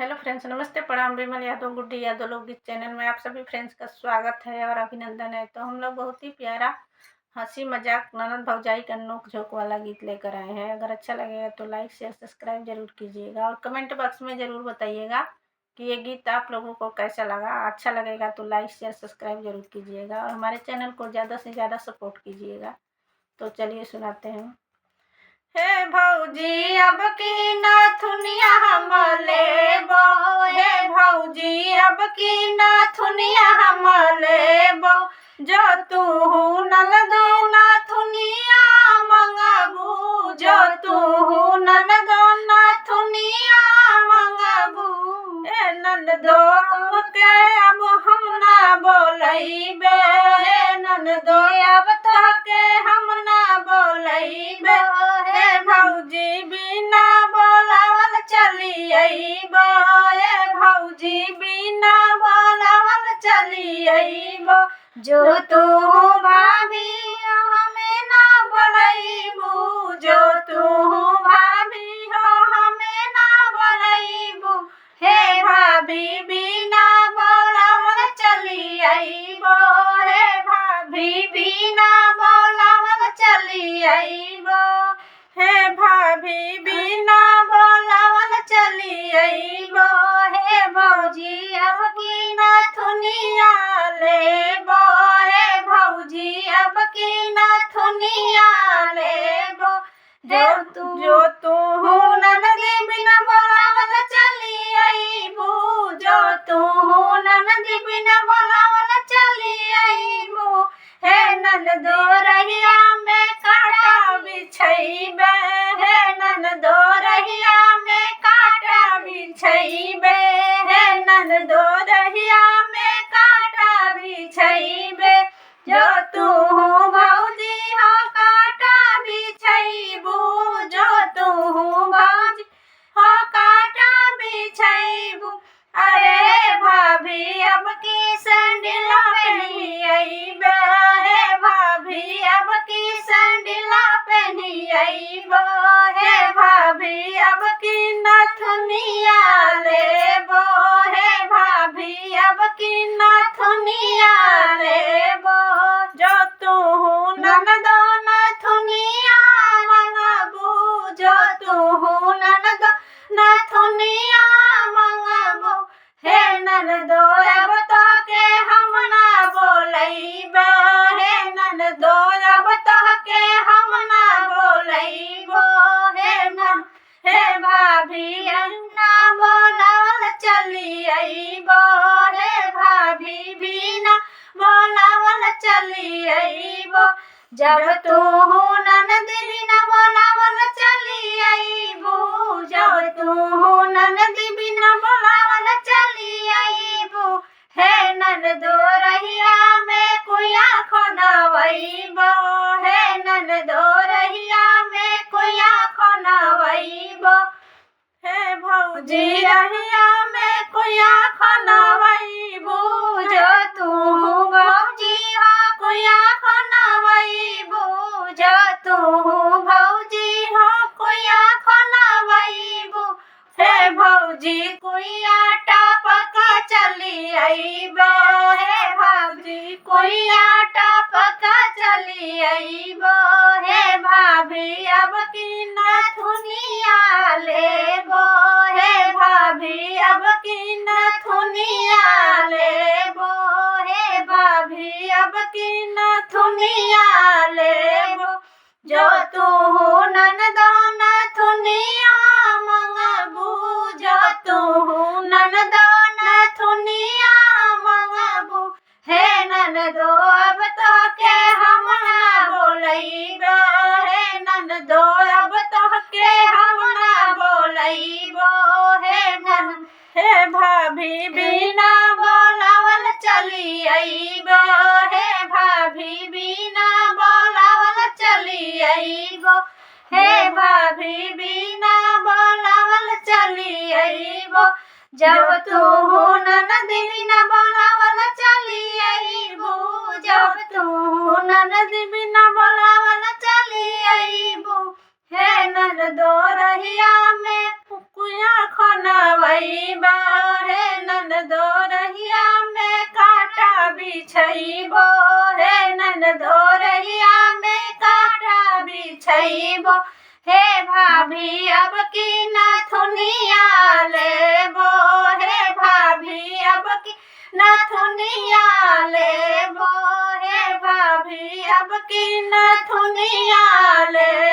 Hello friends, नमस्ते, प्रणाम। विमल यादव, गुड्डी यादव लोकगीत चैनल में आप सभी फ्रेंड्स का स्वागत है और अभिनंदन है। तो हम लोग बहुत ही प्यारा हंसी मजाक ननद भौजाई का नोक झोंक वाला गीत लेकर आए हैं। अगर अच्छा लगेगा तो लाइक शेयर सब्सक्राइब जरूर कीजिएगा और कमेंट बॉक्स में ज़रूर बताइएगा कि ये गीत आप लोगों को कैसा लगा। अच्छा लगेगा तो लाइक शेयर सब्सक्राइब जरूर कीजिएगा और हमारे चैनल को ज़्यादा से ज़्यादा सपोर्ट कीजिएगा। तो चलिए सुनाते हैं। हे भौजी अब की नाथुनिया हम लेबो, हे भौजी अब की नाथुनिया हम लेबो, जो तू ननदो नाथुनिया मंगबू, जो तू ननदो नाथुनिया मंगबू। ए ननदो के अब हम ना बोलैबे, हे ननदो अब तोके हम ना बोलैबे, हे भौजी बिना बोलावल चली अइबो, हे भौजी बिना बोलावल चली अइबो, जो तू भाभी हमें ना बोलैबू, जो तू भाभी हो हमें ना बोलैबू, हे भाभी बिना बोलावल चली अइबो, हे भाभी बिना बोलावल चली अइबो, हे भाभी बिना बोलावल चली अइबो, हे भौजी अब की नाथुनिया लेबो, हे भौजी अब की नाथुनिया लेबो, जो तू ननदी बिना बोलावल चली अइबू, जो तू ननदी बिना बोलावल चली अइबू, हे ननदो रहिया में कांटा बिछैबे, हे ननदो रहिया में कांटा बिछैबे, हे ननदो रहिया में कांटा बिछैबे, जो तू भौजी हो कांटा बिछैबू, जो तू भौजी हो कांटा बिछैबू। अरे भाभी अब की सैंडल पहनी अइबे, हे भाभी अब की सैंडल पहनी अइबो, हे भाभी अब की नाथुनिया लेबो, हे भाभी अब की नाथुनिया लेबो, जो तू ननदो नाथुनिया मंगबू, जो तू ननदो नाथुनिया मंगबू, हे ननदो अब तोके हम ना बोलैबे, हे ननदो अब तोके हम ना बोलैबो, हे भाभी ना बोलावल चली अइबो, हे भाभी बिना बोलावल चली अइबो, जब तू ननदी बिना बोलावल चली अइबू, जब तू ननदी बिना बोलावल चली अइबू, हे ननदो रहिया में कुइया खोनवइबो, हे ननदो रहिया में कुइया खोनवइबो, हे भौजी रहिया में कुइया खोनवइबू, जो तू भौजी हो कुइया खोनवइबू, जो तू भौजी हो कुइया खोनवइबू, हे भौजी कुइया टपक चली अइबो, हे भौजी कुइया टपक चली अइबो, हे भाभी अब की नाथुनिया लेबो, हे भाभी अब की नाथुनिया लेबो, हे भाभी अब की नाथुनिया लेबो, जो तू ननदो नाथुनिया मंगबू, जो तू ननदो नाथुनिया मंगबू, हे ननदो अब तोके हम ना बोलैबो, हे ननदो अब तोके हम ना बोलैबो, हे भाभी बिना बोलावल चली अइबो, हे भाभी बिना बोलावल चली अइबो, हे भाभी बिना बोलावल चली अइबो, जब तू ननदी बिना बोलावल चली अइबू, जब तू ननदी बिना बोलावल चली अइबू, हे ननदो रहिया में कुइया खोनवइबो, बिछैबो हे ननदो रहिया में कांटा बिछैबो हे ननदो रहिया में कांटा बिछैबो हे भाभी अब की नथुनिया लेबो हे भाभी अब की नथुनिया लेबो हे भाभी अब की नथुनिया ले